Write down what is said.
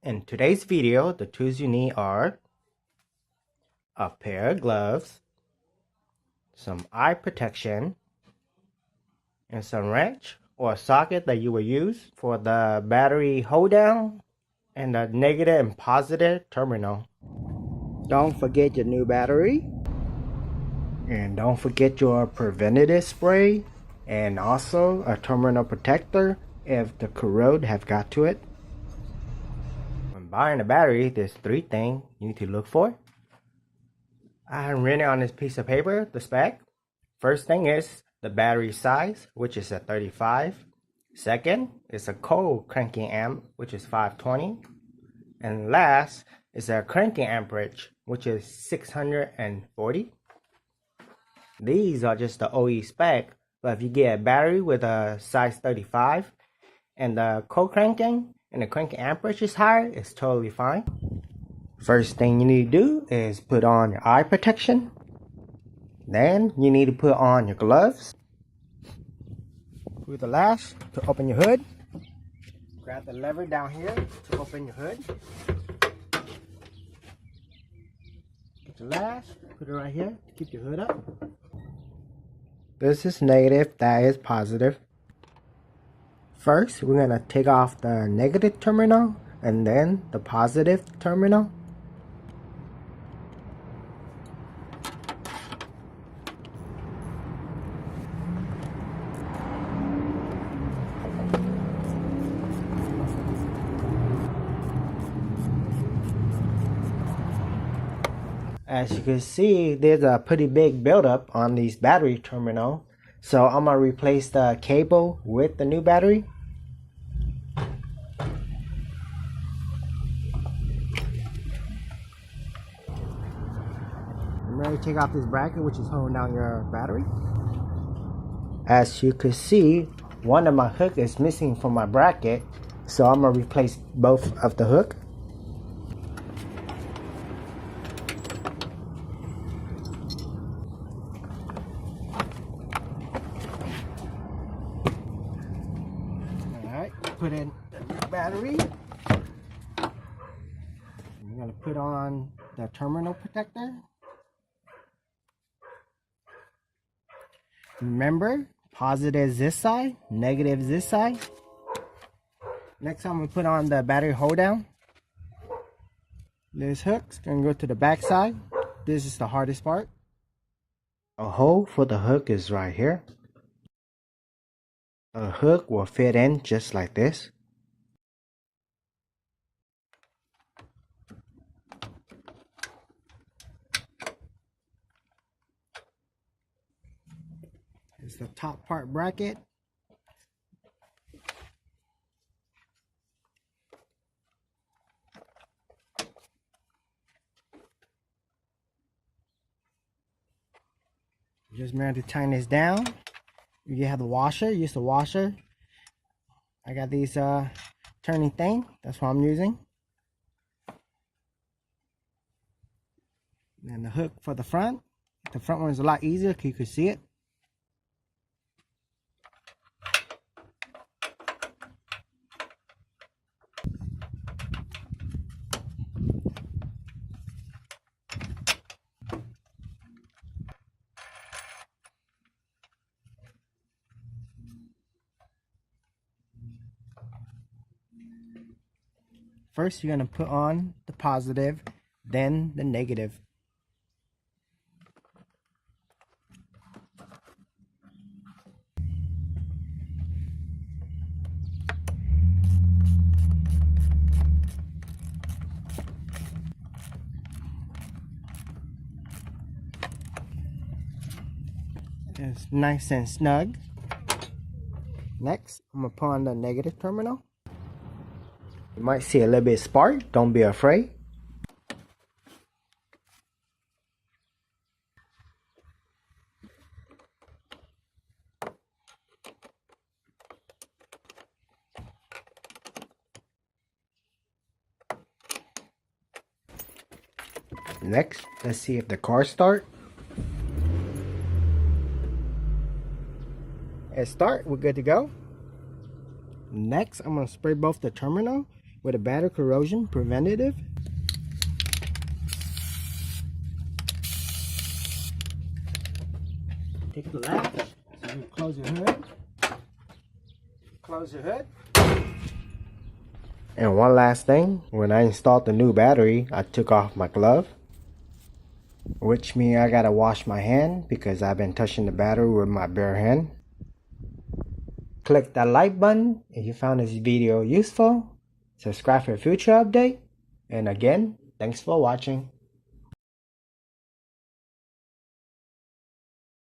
In today's video, the tools you need are a pair of gloves, some eye protection, and some wrench or socket that you will use for the battery hold down and the negative and positive terminal. Don't forget your new battery, and don't forget your preventative spray, and also a terminal protector if the corrode have got to it. When buying a battery, there's 3 things you need to look for. I have written on this piece of paper the spec. First thing is the battery size, which is a 35. Second is a cold cranking amp, which is 520. And last is a cranking amperage, which is 640. These are just the OE spec, but if you get a battery with a size 35 and the cold cranking and the cranking amperage is higher, it's totally fine. First thing you need to do is put on your eye protection. Then you need to put on your gloves. Through the latch to open your hood. Grab the lever down here to open your hood. Get your latch, put it right here to keep your hood up. This is negative, that is positive. First, we're going to take off the negative terminal and then the positive terminal. As you can see, there's a pretty big buildup on these battery terminal. So I'm going to replace the cable with the new battery. I'm ready to take off this bracket which is holding down your battery. As you can see, one of my hook is missing from my bracket. So I'm going to replace both of the hook. Put in the battery. I'm going to put on the terminal protector. Remember, positive is this side, negative is this side. Next I'm going to put on the battery hold down. This hook's going to go to the back side. This is the hardest part. A hole for the hook is right here. A hook will fit in just like this. It's the top part bracket. Just remember to tighten this down. You have the washer, use the washer. I got these turning thing, that's what I'm using. And the hook for the front. The front one is a lot easier because you can see it. First, you're going to put on the positive, then the negative. It's nice and snug. Next, I'm going to put on the negative terminal. You might see a little bit of spark, don't be afraid. Next, let's see if the car starts. It start, we're good to go. Next, I'm going to spray both the terminal with a battery corrosion preventative. Take the latch, so you close your hood. Close your hood. And one last thing, when I installed the new battery, I took off my glove, which means I gotta wash my hand because I've been touching the battery with my bare hand. Click that like button if you found this video useful. Subscribe for a future update. And again, thanks for watching.